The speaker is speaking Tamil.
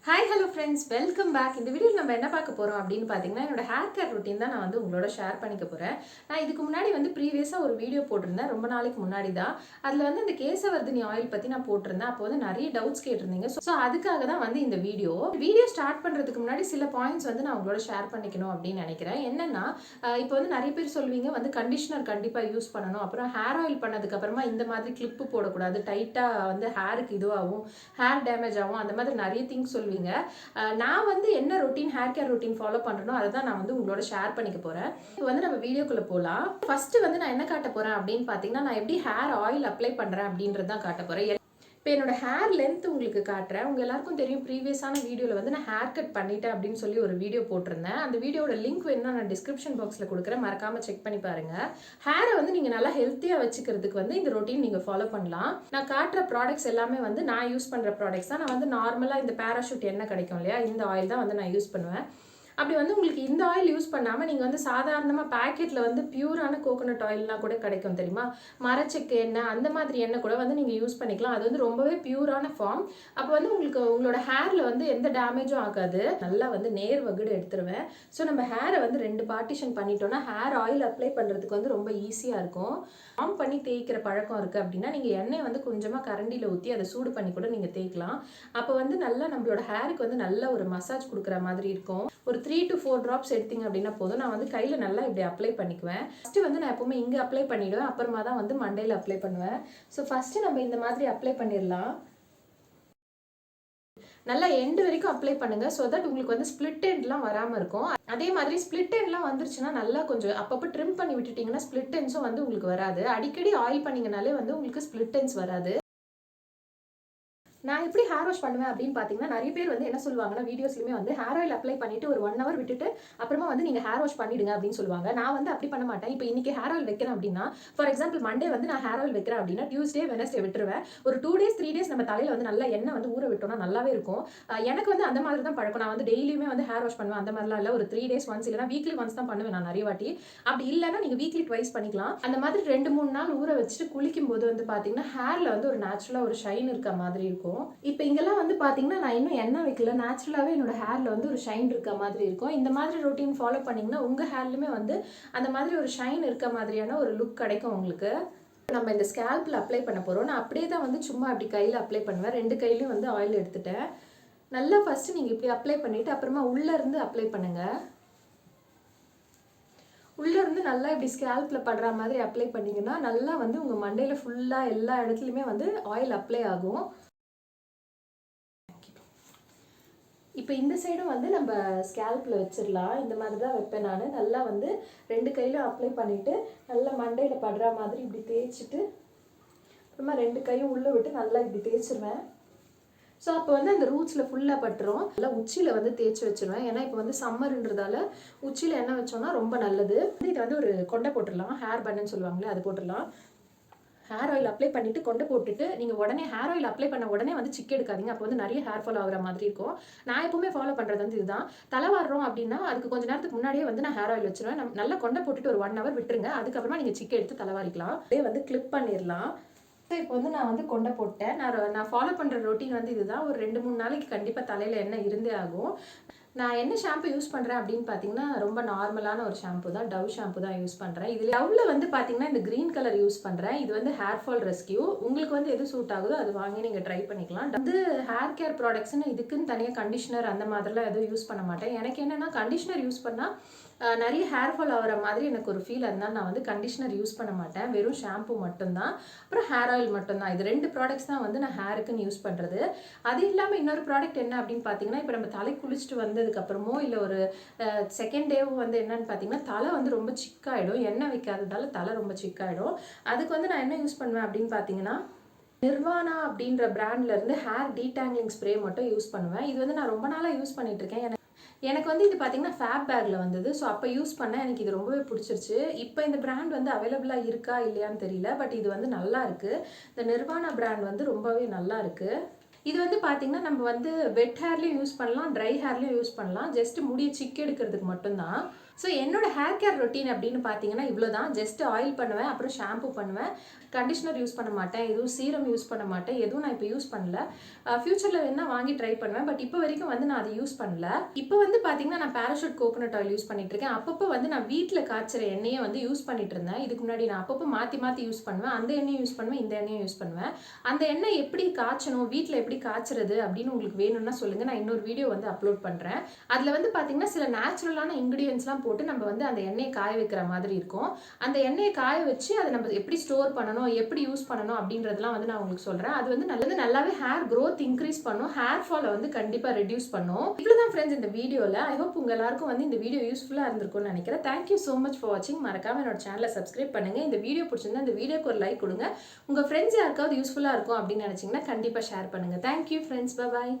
Hi hello friends, welcome back. இந்த வீடியோவில் நம்ம என்ன பார்க்க போகிறோம் அப்படின்னு பார்த்தீங்கன்னா, என்னோட ஹேர் கேர் ரொட்டீன் தான் நான் வந்து உங்களோட ஷேர் பண்ணிக்க போகிறேன். நான் இதுக்கு முன்னாடி வந்து ப்ரீவியஸாக ஒரு வீடியோ போட்டிருந்தேன், ரொம்ப நாளைக்கு முன்னாடி தான். அதில் வந்து இந்த கேசவர்தினி ஆயில் பற்றி நான் போட்டிருந்தேன். அப்போ வந்து நிறைய டவுட்ஸ் கேட்டிருந்தீங்க. ஸோ அதுக்காக தான் வந்து இந்த வீடியோ ஸ்டார்ட் பண்ணுறதுக்கு முன்னாடி சில பாயிண்ட்ஸ் வந்து நான் உங்களோட ஷேர் பண்ணிக்கணும் அப்படின்னு நினைக்கிறேன். என்னென்னா, இப்போ வந்து நிறைய பேர் சொல்லுவீங்க வந்து கண்டிஷனர் கண்டிப்பாக யூஸ் பண்ணணும், அப்புறம் ஹேர் ஆயில் பண்ணதுக்கப்புறமா இந்த மாதிரி கிளிப்பு போடக்கூடாது, டைட்டாக வந்து ஹேருக்கு இதுவாகும், ஹேர் டேமேஜ் ஆகும், அந்த மாதிரி நிறைய திங்ஸ் சொல்லுவீங்க. நான் வந்து என்ன routine, hair care routine follow பண்ணுறனோ அதை தான் நான் வந்து உங்களோட ஷேர் பண்ணிக்க போகிறேன். இப்போ வந்து நம்ம வீடியோக்குள்ளே போகலாம். ஃபர்ஸ்ட் வந்து நான் என்ன காட்ட போகிறேன் அப்படின்னு பார்த்தீங்கன்னா, நான் எப்படி ஹேர் ஆயில் அப்ளை பண்ணுறேன் அப்படின்றது தான் காட்ட போகிறேன். இப்போ என்னோட ஹேர் லென்த் உங்களுக்கு காட்டுறேன். உங்கள் எல்லாருக்கும் தெரியும், ப்ரீவியஸான வீடியோவில் வந்து நான் ஹேர் கட் பண்ணிட்டேன் அப்படின்னு சொல்லி ஒரு வீடியோ போட்டிருந்தேன். அந்த வீடியோட லிங்க் வேணும்னா நான் டிஸ்கிரிப்ஷன் பாக்ஸில் கொடுக்குறேன், மறக்காமல் செக் பண்ணி பாருங்கள். ஹேரை வந்து நீங்கள் நல்லா ஹெல்த்தியாக வச்சுக்கிறதுக்கு வந்து இந்த ரொட்டீன் நீங்கள் ஃபாலோ பண்ணலாம். நான் காட்டுற ப்ராடக்ட்ஸ் எல்லாமே வந்து நான் யூஸ் பண்ணுற ப்ராடக்ட்ஸ் தான். நான் வந்து நார்மலாக இந்த பேராஷூட் எண்ணெய் கிடைக்கும் இல்லையா, இந்த ஆயில் தான் வந்து நான் யூஸ் பண்ணுவேன். அப்படி வந்து உங்களுக்கு இந்த ஆயில் யூஸ் பண்ணாமல் நீங்கள் வந்து சாதாரணமாக பேக்கெட்டில் வந்து பியூரான கோகோனட் ஆயில்லாம் கூட கிடைக்கும் தெரியுமா, மரச்செக்கு எண்ணெய், அந்த மாதிரி எண்ணெய் கூட வந்து நீங்கள் யூஸ் பண்ணிக்கலாம். அது வந்து ரொம்பவே பியூரான ஃபார்ம். அப்போ வந்து உங்களுக்கு உங்களோட ஹேரில் வந்து எந்த டேமேஜும் ஆகாது. நல்லா வந்து நேர் வகுடு எடுத்துருவேன். ஸோ நம்ம ஹேரை வந்து 2 பார்ட்டிஷன் பண்ணிட்டோம்னா ஹேர் ஆயில் அப்ளை பண்ணுறதுக்கு வந்து ரொம்ப ஈஸியாக இருக்கும். ஆம் பண்ணி தேய்க்கிற பழக்கம் இருக்குது அப்படின்னா நீங்கள் எண்ணெய் வந்து கொஞ்சமாக கரண்டியில் ஊற்றி அதை சூடு பண்ணி கூட நீங்கள் தேய்க்கலாம். அப்போ வந்து நல்லா நம்மளோட ஹேருக்கு வந்து நல்ல ஒரு மசாஜ் கொடுக்குற மாதிரி இருக்கும். ஒரு 3 to 4 drops எடுத்தீங்க அப்படின்னா போதும். நான் வந்து கையில் நல்லா இப்படி அப்ளை பண்ணிக்குவேன். ஃபஸ்ட்டு வந்து நான் எப்பவுமே இங்கே அப்ளை பண்ணிவிடுவேன், அப்புறமா தான் வந்து மண்டையில் அப்ளை பண்ணுவேன். ஸோ ஃபஸ்ட்டு நம்ம இந்த மாதிரி அப்ளை பண்ணிடலாம். நல்லா எண்டு வரைக்கும் அப்ளை பண்ணுங்க, ஸோ தட் உங்களுக்கு வந்து ஸ்பிளிட் எண்ட்லாம் வராமல் இருக்கும். அதே மாதிரி ஸ்பிளிட் எண்ட்லாம் வந்துருச்சுன்னா நல்லா கொஞ்சம் அப்பப்போ ட்ரிம் பண்ணி விட்டுட்டிங்கன்னா ஸ்பிளிட் எண்ட்ஸும் வந்து உங்களுக்கு வராது. அடிக்கடி ஆயில் பண்ணிங்கனாலே வந்து உங்களுக்கு ஸ்பிளிட் எண்ட்ஸ் வராது. நான் எப்படி ஹேர் வாஷ் பண்ணுவேன் அப்படின்னு பார்த்தீங்கன்னா, நிறைய பேர் வந்து என்ன சொல்லுவாங்கன்னா, வீடியோஸ்லையுமே வந்து ஹேர் ஆயில் அப்ளை பண்ணிட்டு ஒரு 1 hour விட்டுட்டு அப்புறமா வந்து நீங்கள் ஹேர் வாஷ் பண்ணிடுங்க அப்படின்னு சொல்லுவாங்க. நான் வந்து அப்படி பண்ண மாட்டேன். இப்போ இன்னைக்கு ஹேர் ஆயில் வைக்கிறேன் அப்படின்னா, ஃபார் எக்ஸாம்பிள் மண்டே வந்து நான் ஹேர் ஆயில் வைக்கிறேன் அப்படின்னா, டியூஸ்டே வெனஸ்டே விட்டுருவேன். ஒரு 2 days 3 days நம்ம தலையில் வந்து நல்லா எண்ணெய் வந்து ஊற விட்டோம்னா நல்லாவே இருக்கும். எனக்கு வந்து அந்த மாதிரி தான் பழக்கம். நான் வந்து டெய்லியுமே வந்து ஹேர் வாஷ் பண்ணுவேன் அந்த மாதிரிலாம் இல்லை. ஒரு 3 days ஒன்ஸ் இல்லைனா வீக்லி ஒன்ஸ் தான் பண்ணுவேன் நான் நிறைய வாட்டி. அப்படி இல்லைன்னா நீங்கள் வீக்லி ட்வைஸ் பண்ணிக்கலாம். அந்த மாதிரி 2-3 நாள் ஊற வச்சுட்டு குளிக்கும் போது வந்து பார்த்தீங்கன்னா ஹேரில் வந்து ஒரு நேச்சுரலாக ஒரு ஷைன் இருக்க மாதிரி இருக்கும். இப்போ இங்கெல்லாம் வந்து பார்த்தீங்கன்னா நான் இன்னும் எண்ணெய் வைக்கல, நேச்சுரலாகவே என்னோட ஹேரில் வந்து ஒரு ஷைன் இருக்க மாதிரி இருக்கும். இந்த மாதிரி ரொட்டீன் ஃபாலோ பண்ணிங்கன்னா உங்கள் ஹேர்லையுமே வந்து அந்த மாதிரி ஒரு ஷைன் இருக்க மாதிரியான ஒரு லுக் கிடைக்கும் உங்களுக்கு. நம்ம இந்த ஸ்கேல்பில் அப்ளை பண்ண போகிறோம். நான் அப்படியே தான் வந்து சும்மா அப்படி கையில் அப்ளை பண்ணுவேன். 2 கையிலையும் வந்து ஆயில் எடுத்துட்டேன். நல்லா ஃபஸ்ட்டு நீங்கள் இப்படி அப்ளை பண்ணிவிட்டு அப்புறமா உள்ளேருந்து அப்ளை பண்ணுங்கள். உள்ளேருந்து நல்லா இப்படி ஸ்கேல்பில் படுற மாதிரி அப்ளை பண்ணிங்கன்னா நல்லா வந்து உங்கள் மண்டையில் ஃபுல்லாக எல்லா இடத்துலையுமே வந்து ஆயில் அப்ளை ஆகும். இப்போ இந்த சைடும் வந்து நம்ம ஸ்கேல்பில் வச்சிடலாம். இந்த மாதிரி தான் வைப்பேன் நான். நல்லா வந்து 2 கையிலும் அப்ளை பண்ணிவிட்டு நல்லா மண்டையில் படுற மாதிரி இப்படி தேய்ச்சிட்டு அப்புறமா 2 கையும் உள்ளே விட்டு நல்லா இப்படி தேய்ச்சிருவேன். ஸோ அப்போ வந்து அந்த ரூட்ஸில் ஃபுல்லாக பட்டுரும். நல்லா உச்சியில் வந்து தேய்ச்சி வச்சுருவேன். ஏன்னா இப்போ வந்து சம்மர்ன்றதால உச்சியில் எண்ணெய் வச்சோம்னா ரொம்ப நல்லது. இதை வந்து ஒரு கொண்டை போட்டுடலாம், ஹேர் பன்னு சொல்லுவாங்களே அது போட்டுடலாம். ஹேர் ஆயில் அப்ளை பண்ணிவிட்டு கொண்டை போட்டுட்டு நீங்கள் உடனே ஹேர் ஆயில் அப்ளை பண்ண உடனே வந்து சிக்கு எடுக்காதீங்க. அப்போ வந்து நிறைய ஹேர் ஃபால் ஆகிற மாதிரி இருக்கும். நான் எப்பவுமே ஃபாலோ பண்ணுறது வந்து இதுதான். தலை வாடுறோம் அப்படின்னா அதுக்கு கொஞ்சம் நேரத்துக்கு முன்னாடியே வந்து நான் ஹேர் ஆயில் வச்சுருவேன். நல்லா கொண்டை போட்டுட்டு ஒரு 1 hour விட்டுருங்க. அதுக்கப்புறமா நீங்கள் சிக்கு எடுத்து தலைவாரிக்கலாம். அப்படியே வந்து கிளிப் பண்ணிடலாம். இப்போ வந்து நான் வந்து கொண்டை போட்டேன். நான் ஃபாலோ பண்ணுற ரொட்டீன் வந்து இதுதான். ஒரு 2-3 நாளைக்கு கண்டிப்பாக தலையில் எண்ணெய் இருந்தே ஆகும். நான் என்ன ஷாம்பு யூஸ் பண்ணுறேன் அப்படின்னு பார்த்தீங்கன்னா, ரொம்ப நார்மலான ஒரு ஷாம்பு தான், டவ் ஷாம்பு தான் யூஸ் பண்ணுறேன். இதில் டவ்வில் வந்து பார்த்தீங்கன்னா இந்த க்ரீன் கலர் யூஸ் பண்ணுறேன். இது வந்து ஹேர் ஃபால் ரெஸ்கியூ. உங்களுக்கு வந்து எது சூட் ஆகுதோ அது வாங்கி நீங்கள் ட்ரை பண்ணிக்கலாம். வந்து ஹேர் கேர் ப்ராடக்ட்ஸ்னு இதுக்குன்னு தனியாக கண்டிஷனர் அந்த மாதிரிலாம் எதுவும் யூஸ் பண்ண மாட்டேன். எனக்கு என்னென்னா கண்டிஷனர் யூஸ் பண்ணால் நிறைய ஹேர் ஃபால் ஆகிற மாதிரி எனக்கு ஒரு ஃபீல். இருந்தால் நான் வந்து கண்டிஷனர் யூஸ் பண்ண மாட்டேன். வெறும் ஷாம்பு மட்டும்தான், அப்புறம் ஹேர் ஆயில் மட்டும்தான். இது 2 ப்ராடக்ட்ஸ் தான் வந்து நான் ஹேருக்குன்னு யூஸ் பண்ணுறது. அது இல்லாமல் இன்னொரு ப்ராடக்ட் என்ன அப்படின்னு பார்த்தீங்கன்னா, இப்போ நம்ம தலை குளிச்சுட்டு வந்ததுக்கப்புறமோ இல்லை ஒரு செகண்ட் டேவும் வந்து என்னன்னு பார்த்தீங்கன்னா தலை வந்து ரொம்ப சிக்காயிடும். எண்ணெய் வைக்காததால தலை ரொம்ப சிக்காயிடும். அதுக்கு வந்து நான் என்ன யூஸ் பண்ணுவேன் அப்படின்னு பார்த்தீங்கன்னா, நிர்வாணா அப்படின்ற பிராண்ட்லேருந்து ஹேர் டீடாங்கிங் ஸ்ப்ரே மட்டும் யூஸ் பண்ணுவேன். இது வந்து நான் ரொம்ப நாளாக யூஸ் பண்ணிட்டு இருக்கேன். எனக்கு வந்து இது பார்த்தீங்கன்னா ஃபேப் பேக்கில் வந்தது. ஸோ அப்போ யூஸ் பண்ணேன். எனக்கு இது ரொம்பவே பிடிச்சிருச்சு. இப்போ இந்த பிராண்ட் வந்து அவைலபிளாக இருக்கா இல்லையான்னு தெரியல, பட் இது வந்து நல்லா இருக்குது. இந்த நிர்வாணா பிராண்ட் வந்து ரொம்பவே நல்லா இருக்குது. இது வந்து பார்த்தீங்கன்னா நம்ம வந்து வெட் ஹேர்லேயும் யூஸ் பண்ணலாம், ட்ரை ஹேர்லேயும் யூஸ் பண்ணலாம். ஜஸ்ட் முடியை சிக்கு எடுக்கிறதுக்கு மட்டும்தான். ஸோ என்னோட ஹேர் கேர் ரொட்டீன் அப்படின்னு பார்த்தீங்கன்னா இவ்வளோ தான். ஜஸ்ட் ஆயில் பண்ணுவேன், அப்புறம் ஷாம்பு பண்ணுவேன், கண்டிஷனர் யூஸ் பண்ண மாட்டேன், எதுவும் சீரம் யூஸ் பண்ண மாட்டேன், எதுவும் நான் இப்போ யூஸ் பண்ணல. ஃபியூச்சரில் வேணால் வாங்கி ட்ரை பண்ணுவேன், பட் இப்போ வரைக்கும் வந்து நான் அதை யூஸ் பண்ணல. இப்போ வந்து பார்த்தீங்கன்னா நான் பேராஷூட் கோகோனட் ஆயில் யூஸ் பண்ணிட்டு இருக்கேன். அப்பப்போ வந்து நான் வீட்டில் காய்ச்சற எண்ணெயை வந்து யூஸ் பண்ணிட்டு இருந்தேன். இதுக்கு முன்னாடி நான் அப்பப்போ மாற்றி மாற்றி யூஸ் பண்ணுவேன். அந்த எண்ணெயும் யூஸ் பண்ணுவேன், இந்த எண்ணெயும் யூஸ் பண்ணுவேன். அந்த எண்ணெய் எப்படி காய்ச்சணும், வீட்டில் எப்படி காய்ச்சறது அப்படின்னு உங்களுக்கு வேணும்னா சொல்லுங்கள், நான் இன்னொரு வீடியோ வந்து அப்லோட் பண்ணுறேன். அதில் வந்து பார்த்தீங்கன்னா சில நேச்சுரலான இன்க்ரீடியன்ஸ்லாம் போட்டு நம்ம வந்து அந்த எண்ணெயை காய வைக்கிற மாதிரி இருக்கும். அந்த எண்ணெயை காய வச்சு அதை நம்ம எப்படி ஸ்டோர் பண்ணணும், எப்படி யூஸ் பண்ணணும் அப்படின்றதெல்லாம் வந்து நான் உங்களுக்கு சொல்கிறேன். அது வந்து நல்லாவே ஹேர் க்ரோத் இன்க்ரீஸ் பண்ணும், ஹேர் ஃபாலை வந்து கண்டிப்பாக ரெடியூஸ் பண்ணும். இவ்வளோதான் ஃப்ரெண்ட்ஸ் இந்த வீடியோவில். ஐ ஹோப் உங்கள் எல்லாருக்கும் வந்து இந்த வீடியோ யூஸ்ஃபுல்லாக இருந்திருக்கும்னு நினைக்கிறேன். தேங்க்யூ ஸோ மச் ஃபார் வாட்சிங். மறக்காம என்னோட சேனலை சப்ஸ்கிரைப் பண்ணுங்கள். இந்த வீடியோ பிடிச்சிருந்தா இந்த வீடியோக்கு ஒரு லைக் கொடுங்க. உங்கள் ஃப்ரெண்ட்ஸ் யாருக்காவது யூஸ்ஃபுல்லாக இருக்கும் அப்படின்னு நினச்சிங்கன்னா கண்டிப்பாக ஷேர் பண்ணுங்கள். தேங்க்யூ ஃப்ரெண்ட்ஸ், பாய்.